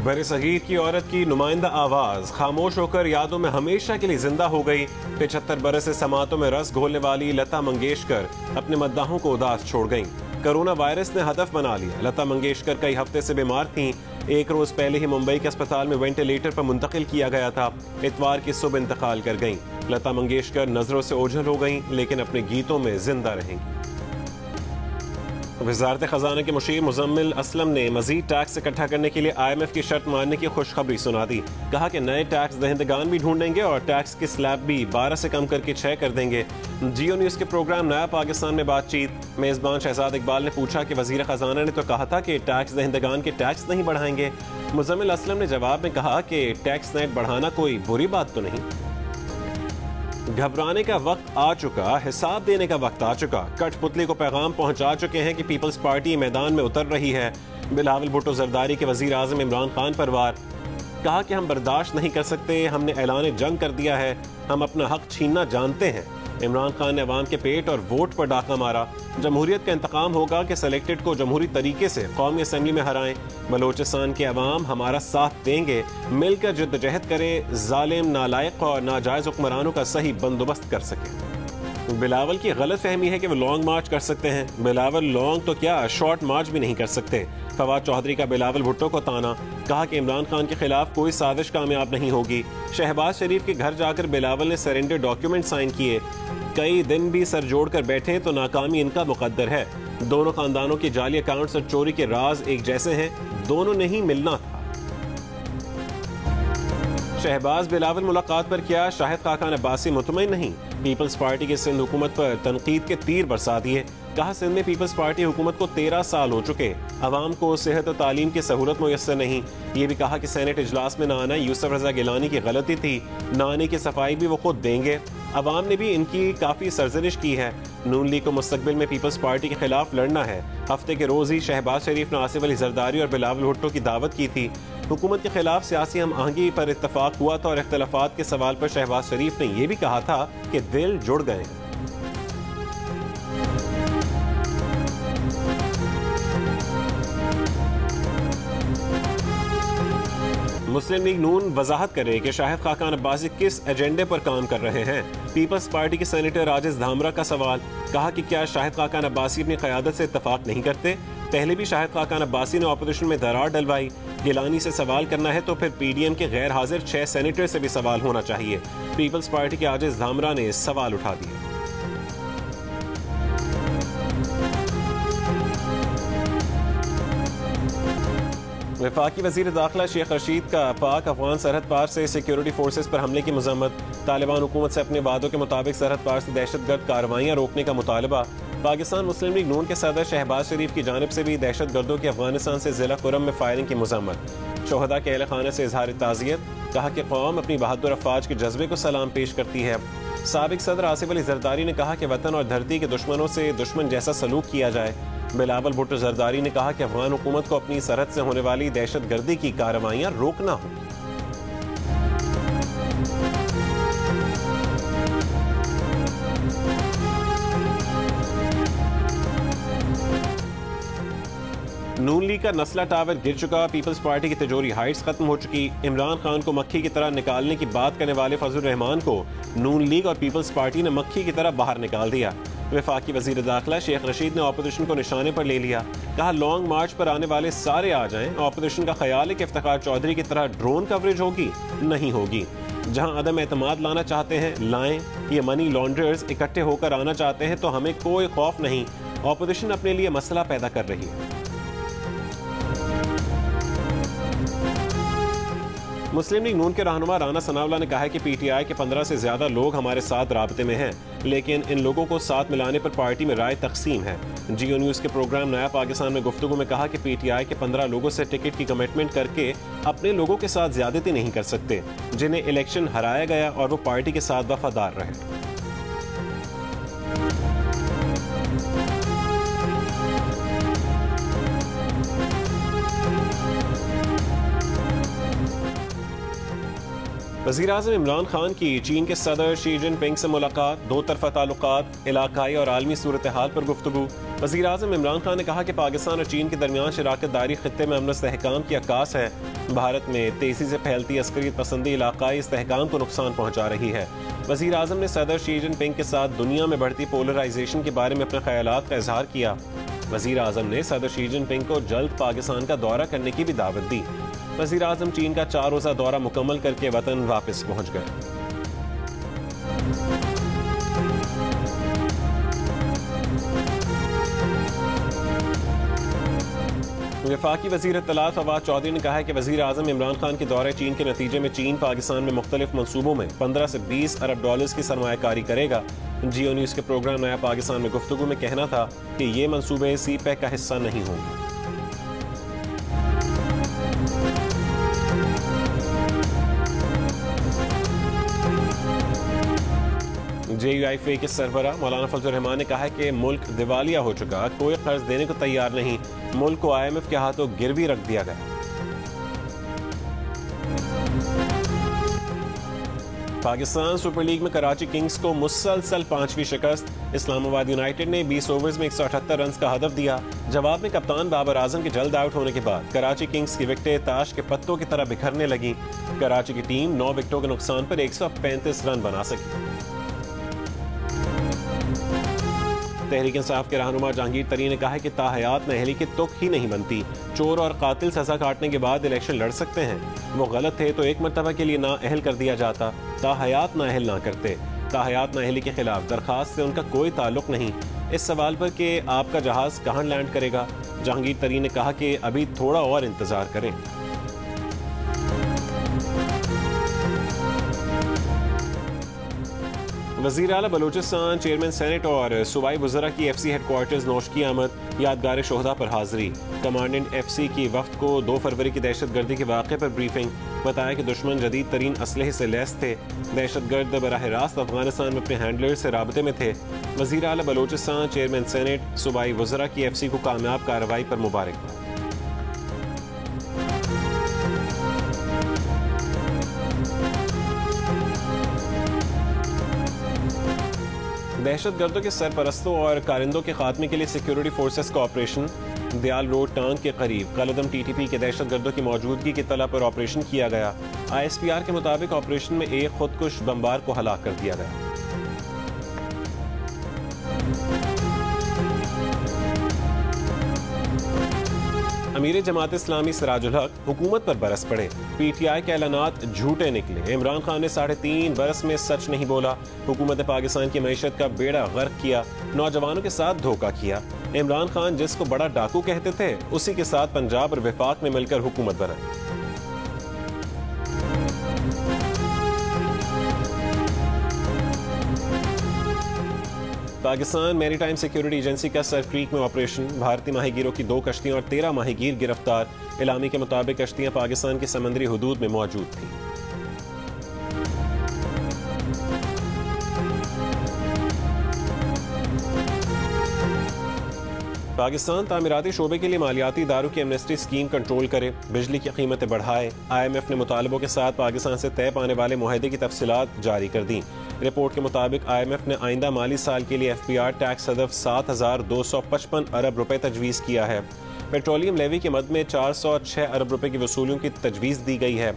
बरसगीर की औरत की नुमाइंदा आवाज खामोश होकर यादों में हमेशा के लिए जिंदा हो गई। 75 बरस से समातों में रस घोलने वाली लता मंगेशकर अपने मद्दाहों को उदास छोड़ गईं। कोरोना वायरस ने हदफ बना लिया। लता मंगेशकर कई हफ्ते से बीमार थीं। एक रोज पहले ही मुंबई के अस्पताल में वेंटिलेटर पर मुंतकिल किया गया था। इतवार की सुबह इंतकाल कर गईं। लता मंगेशकर नजरों से ओझल हो गईं, लेकिन अपने गीतों में जिंदा रहेंगी। वज़ारत ख़ज़ाना के मुशीर मुज़म्मिल असलम ने मज़ीद टैक्स इकट्ठा करने के लिए IMF की शर्त मानने की खुशखबरी सुना दी। कहा कि नए टैक्स दहिंदगान भी ढूंढेंगे और टैक्स की स्लैब भी 12 से कम करके 6 कर देंगे। जियो न्यूज़ के प्रोग्राम नया पाकिस्तान में बातचीत मेज़बान शहजाद इकबाल ने पूछा कि वज़ीर ख़ज़ाना ने तो कहा था कि टैक्स दहिंदगान के टैक्स नहीं बढ़ाएंगे। मुज़म्मिल असलम ने जवाब में कहा कि टैक्स नेट बढ़ाना कोई बुरी बात तो नहीं। घबराने का वक्त आ चुका, हिसाब देने का वक्त आ चुका। कठपुतली को पैगाम पहुंचा चुके हैं कि पीपल्स पार्टी मैदान में उतर रही है। बिलावल भुट्टो जरदारी के वजीर आजम इमरान खान पर वार। कहा कि हम बर्दाश्त नहीं कर सकते, हमने ऐलान जंग कर दिया है, हम अपना हक छीनना जानते हैं। इमरान खान ने अवाम के पेट और वोट पर डाका मारा। जमहूरियत का इंतकाम होगा कि सेलेक्टेड को जमहूरी तरीके से कौमी असम्बली में हराएं। बलोचिस्तान के अवाम हमारा साथ देंगे, मिलकर जद्दोजहद करें, जालिम नालायक और नाजायज हुक्मरानों का सही बंदोबस्त कर सकें। बिलावल की गलत फहमी है कि वो लॉन्ग मार्च कर सकते हैं। बिलावल लॉन्ग तो क्या, शॉर्ट मार्च भी नहीं कर सकते। फवाद चौधरी का बिलावल भुट्टो को ताना। कहा कि इमरान खान के खिलाफ कोई साजिश कामयाब नहीं होगी। शहबाज शरीफ के घर जाकर बिलावल ने सरेंडर डॉक्यूमेंट साइन किए। कई दिन भी सर जोड़कर बैठे तो नाकामी इनका मुकद्दर है। दोनों खानदानों के जाली अकाउंट्स और चोरी के राज एक जैसे हैं, दोनों ने ही मिलना था। शहबाज बिलावल मुलाकात पर क्या शाहिद खाकान अब्बासी मुतमईन नहीं। पीपल्स पार्टी की सिंध हुकूमत पर तनकीद के तीर बरसा दिए। कहा सिंध में पीपल्स पार्टी हुकूमत को 13 साल हो चुके, अवाम को सेहत और तालीम की सहूलत मुयस्सर नहीं। ये भी कहा कि सेनेट इजलास में न आना यूसुफ रजा गिलानी की गलती थी, न आने की सफाई भी वो खुद देंगे। अवाम ने भी इनकी काफ़ी सरजनिश की है। नून लीग को मुस्तकबिल में पीपल्स पार्टी के खिलाफ लड़ना है। हफ्ते के रोज ही शहबाज शरीफ ने आसिफ अली जरदारी और बिलावल भुट्टो की दावत की थी। हुकूमत के खिलाफ सियासी हम आहंगी पर इत्तफाक हुआ था और इख्तलाफात के सवाल पर शहबाज शरीफ ने यह भी कहा था कि दिल जुड़ गए हैं। मुस्लिम लीग नून वजाहत करे कि शाहिद खाकान अब्बासी किस एजेंडे पर काम कर रहे हैं। पीपल्स पार्टी के सेनेटर राजेश धामरा का सवाल। कहा कि क्या शाहिद खाकान अब्बासी अपनी क़यादत से इत्तफाक नहीं करते। पहले भी शाहिद खाकान अब्बासी ने ऑपोजिशन में दरार डलवाई। गिलानी से सवाल करना है तो फिर PDM के गैर हाजिर 6 सेनेटर से भी सवाल होना चाहिए। पीपल्स पार्टी के राजेश धामरा ने सवाल उठा दिए। वफाकी वज़ीर दाखिला शेख रशीद का पाक अफगान सरहद पार से सिक्योरिटी फोर्सेस पर हमले की मजम्मत। तालिबान हुकूमत से अपने वादों के मुताबिक सरहद पार से दहशतगर्द कार्रवाइयाँ रोकने का मुतालबा। पाकिस्तान मुस्लिम लीग नून के सदर शहबाज शरीफ की जानिब से भी दहशतगर्दों की अफगानिस्तान से जिला कुरम में फायरिंग की मजम्मत। शोहदा के अहल खाना से इजहार ताज़ियत। कहा कि कौम अपनी बहादुर अफवाज के जज्बे को सलाम पेश करती है। साबिक सदर आसिफ अली जरदारी ने कहा कि वतन और धरती के दुश्मनों से दुश्मन जैसा सलूक किया जाए। बिलावल भुट्टो जरदारी ने कहा कि अफगान हुकूमत को अपनी सरहद से होने वाली दहशतगर्दी की कार्रवाइयां रोकना होगी। नून लीग का नस्ला टावर गिर चुका। पीपल्स पार्टी की तिजोरी हाइट्स खत्म हो चुकी। इमरान खान को मक्खी की तरह निकालने की बात करने वाले फजलुर रहमान को नून लीग और पीपल्स पार्टी ने मक्खी की तरह बाहर निकाल दिया। वफाकी वजीर दाखिला शेख रशीद ने ऑपोजिशन को निशाने पर ले लिया। कहा लॉन्ग मार्च पर आने वाले सारे आ जाएं। ऑपोजिशन का ख्याल है कि इफ्तिखार चौधरी की तरह ड्रोन कवरेज होगी, नहीं होगी। जहां अदम एतमाद लाना चाहते हैं लाएं। ये मनी लॉन्ड्रर्स इकट्ठे होकर आना चाहते हैं तो हमें कोई खौफ नहीं। ऑपोजिशन अपने लिए मसला पैदा कर रही है। मुस्लिम लीग नून के रहनुमा राना सनाउल्लाह ने कहा है कि PTI के 15 से ज्यादा लोग हमारे साथ राबते में हैं, लेकिन इन लोगों को साथ मिलाने पर पार्टी में राय तकसीम है। जियो न्यूज़ के प्रोग्राम नया पाकिस्तान में गुफ्तगू में कहा कि PTI के 15 लोगों से टिकट की कमिटमेंट करके अपने लोगों के साथ ज्यादती नहीं कर सकते, जिन्हें इलेक्शन हराया गया और वो पार्टी के साथ वफादार रहे। वज़ीर-ए-आज़म इमरान खान की चीन के सदर शी जिनपिंग से मुलाकात, दो तरफ़ा ताल्लुकात, इलाकाई और आलमी सूरत हाल पर गुफ्तगू। वज़ीर-ए-आज़म इमरान खान ने कहा कि पाकिस्तान और चीन के दरमियान शराकत दारी खित्ते में अमन इस्तेहकाम की अक्कास है। भारत में तेजी से फैलती अस्करियत पसंदी इलाकाई इस्तेहकाम को नुकसान पहुँचा रही है। वज़ीर-ए-आज़म ने सदर शी जिनपिंग के साथ दुनिया में बढ़ती पोलराइजेशन के बारे में अपने ख्यालात का इजहार किया। वज़ीर-ए-आज़म ने सदर शी जिनपिंग को जल्द पाकिस्तान का दौरा करने की भी दावत दी। वज़ीर-ए-आज़म चीन का 4 रोज़ा दौरा मुकम्मल करके वतन वापस पहुँच गए। वफाकी वज़ीर इत्तलात फवाद चौधरी ने कहा है कि वज़ीर-ए-आज़म इमरान खान के दौरे चीन के नतीजे में चीन पाकिस्तान में मुख्तलिफ मनसूबों में 15 से 20 अरब डॉलर्स की सरमायाकारी करेगा। जियो न्यूज़ के प्रोग्राम नया पाकिस्तान में गुफ्तगू में कहना था कि ये मनसूबे सीपैक का हिस्सा नहीं होंगे। JUIFA के सरबरा मौलाना फजल रहमान ने कहा है कि मुल्क दिवालिया हो चुका, कोई कर्ज देने को तैयार नहीं, मुल्क को IMF के हाथों गिरवी रख दिया गया। पाकिस्तान सुपर लीग में कराची किंग्स को मुसलसल 5वीं शिकस्त। इस्लामाबाद यूनाइटेड ने 20 ओवर्स में 178 रन का हदफ दिया। जवाब में कप्तान बाबर आजम के जल्द आउट होने के बाद कराची किंग्स की विकेटें ताश के पत्तों की तरह बिखरने लगी। कराची की टीम 9 विकेटों के नुकसान पर 135 रन बना सकी। तहरीक इंसाफ के रहनुमा जहांगीर तरीन ने कहा है कि ताहयात नाअहली की तुक ही नहीं बनती। चोर और कातिल सजा काटने के बाद इलेक्शन लड़ सकते हैं। वो गलत थे तो एक मरतबा के लिए नाअहल कर दिया जाता, ताहयात नाअहल ना करते। ताहयात नाअहली के खिलाफ दरखास्त से उनका कोई ताल्लुक नहीं। इस सवाल पर कि आपका जहाज कहाँ लैंड करेगा, जहांगीर तरीन ने कहा कि अभी थोड़ा और इंतजार करें। वज़ीर आला बलूचिस्तान, चेयरमैन सेनेट और सूबाई वज़रा की FC हेडक्वार्टर्स नौश की आमद, यादगार शोहदा पर हाजिरी। कमांडेंट FC की वफ्द को 2 फरवरी की दहशतगर्दी के वाक़े पर ब्रीफिंग। बताया कि दुश्मन जदीद तरीन असलहे से लैस थे। दहशतगर्द बराह रास्त अफगानिस्तान में अपने हैंडलर से राबते में थे। वज़ीर आला बलूचिस्तान, चेयरमैन सेनेट, सूबाई वज़रा की FC को कामयाब कार्रवाई पर मुबारकबाद। दहशतगर्दों के सरपरस्तों और कारिंदों के खात्मे के लिए सिक्योरिटी फोर्सेस का ऑपरेशन। दयाल रोड टांग के करीब कलदम TTP के दहशतगर्दों की मौजूदगी की तलब पर ऑपरेशन किया गया। ISPR के मुताबिक ऑपरेशन में एक खुदकुश बमबार को हलाक कर दिया गया। अमीर जमात इस्लामी सिराजुल हक हुकूमत पर बरस पड़े। PTI के ऐलानात झूठे निकले। इमरान खान ने 3.5 बरस में सच नहीं बोला। हुकूमत ने पाकिस्तान की मईशत का बेड़ा गर्क किया, नौजवानों के साथ धोखा किया। इमरान खान जिसको बड़ा डाकू कहते थे, उसी के साथ पंजाब और विफाक में मिलकर हुकूमत बनाई। पाकिस्तान मैरीटाइम सिक्योरिटी एजेंसी का सर क्रीक में ऑपरेशन। भारतीय माहीगीरों की 2 कश्तियां और 13 माहीगीर गिरफ्तार। इलामी के मुताबिक कश्तियां पाकिस्तान की समंदरी हुदूद में मौजूद थीं। पाकिस्तान तामीराती शोबे के लिए मालियाती इदारों की एमनेस्टी स्कीम कंट्रोल करे, बिजली की कीमतें बढ़ाए। IMF ने मुतालबों के साथ पाकिस्तान से तय पाने वाले मुआहदे की तफसीलात जारी कर दी। रिपोर्ट के मुताबिक IMF ने आइंदा माली साल के लिए FBR टैक्स हदफ 7,255 अरब रुपए तजवीज़ किया है। पेट्रोलियम लेवी के मद में 406 अरब रुपए की वसूलियों की तजवीज़ दी गई है।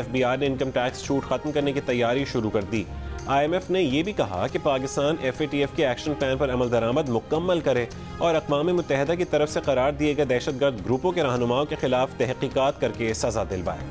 FBR ने इनकम टैक्स छूट खत्म करने की तैयारी शुरू कर दी। IMF ने यह भी कहा कि पाकिस्तान FATF के एक्शन प्लान पर अमल दरामद मुकम्मल करे और अक़वाम मुत्तहिदा की तरफ से करार दिए गए दहशतगर्द ग्रुपों के रहनुमाओं के खिलाफ तहकीकात करके सजा दिलवाए।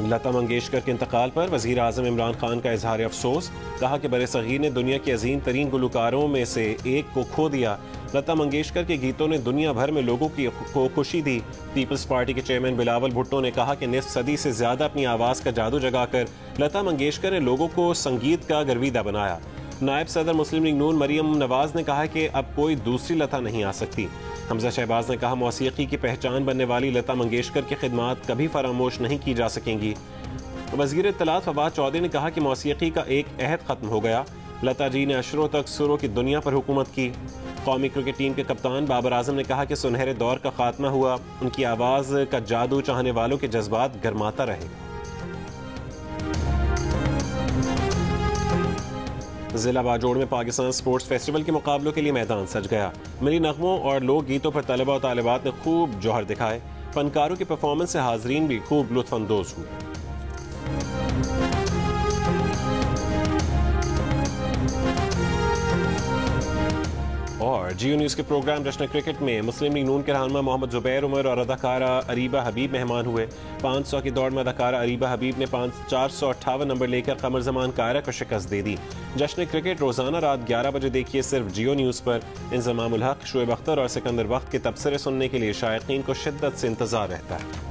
लता मंगेशकर के इंतकाल पर वज़ीर आज़म इमरान खान का इजहार अफसोस। कहा कि बरसग़ीर ने दुनिया के अजीम तरीन गुलकारों में से एक को खो दिया। लता मंगेशकर के गीतों ने दुनिया भर में लोगों को खुशी दी। पीपल्स पार्टी के चेयरमैन बिलावल भुट्टो ने कहा कि निस्फ सदी से ज्यादा अपनी आवाज़ का जादू जगाकर लता मंगेशकर ने लोगों को संगीत का गर्विदा बनाया। नायब सदर मुस्लिम लीग नून मरियम नवाज ने कहा कि अब कोई दूसरी लता नहीं आ सकती। हमजा शहबाज ने कहा मौसीकी की पहचान बनने वाली लता मंगेशकर की खिदमात कभी फरामोश नहीं की जा सकेंगी। वज़ीर इत्तलात फवाद चौधरी ने कहा कि मौसीकी का एक अहद ख़त्म हो गया। लता जी ने अशरों तक सुरों की दुनिया पर हुकूमत की। कौमी क्रिकेट टीम के कप्तान बाबर आजम ने कहा कि सुनहरे दौर का खात्मा हुआ, उनकी आवाज़ का जादू चाहने वालों के जज्बात गरमाता रहेगा। जिला बाजोड़ में पाकिस्तान स्पोर्ट्स फेस्टिवल के मुकाबलों के लिए मैदान सज गया। मिली नगमों और लोक गीतों पर तलबा और तालिबात ने खूब जौहर दिखाए। फनकारों की परफॉर्मेंस से हाजरीन भी खूब लुत्फानंदोज हुए। और जियो न्यूज़ के प्रोग्राम जश्न क्रिकेट में मुस्लिम लीग नून के रहनुमा मोहम्मद जुबैर उमर और अदाकारा अरीबा हबीब मेहमान हुए। 500 की दौड़ में अदाकारा अरीबा हबीब ने 458 नंबर लेकर कमर जमान कायरा को शिकस्त दे दी। जश्न क्रिकेट रोजाना रात 11 बजे देखिए सिर्फ जियो न्यूज़ पर। इंजमामुल हक, शुएब अख्तर और सिकंदर वक्त के तबसरे सुनने के लिए शायकीन को शिद्दत से इंतजार रहता है।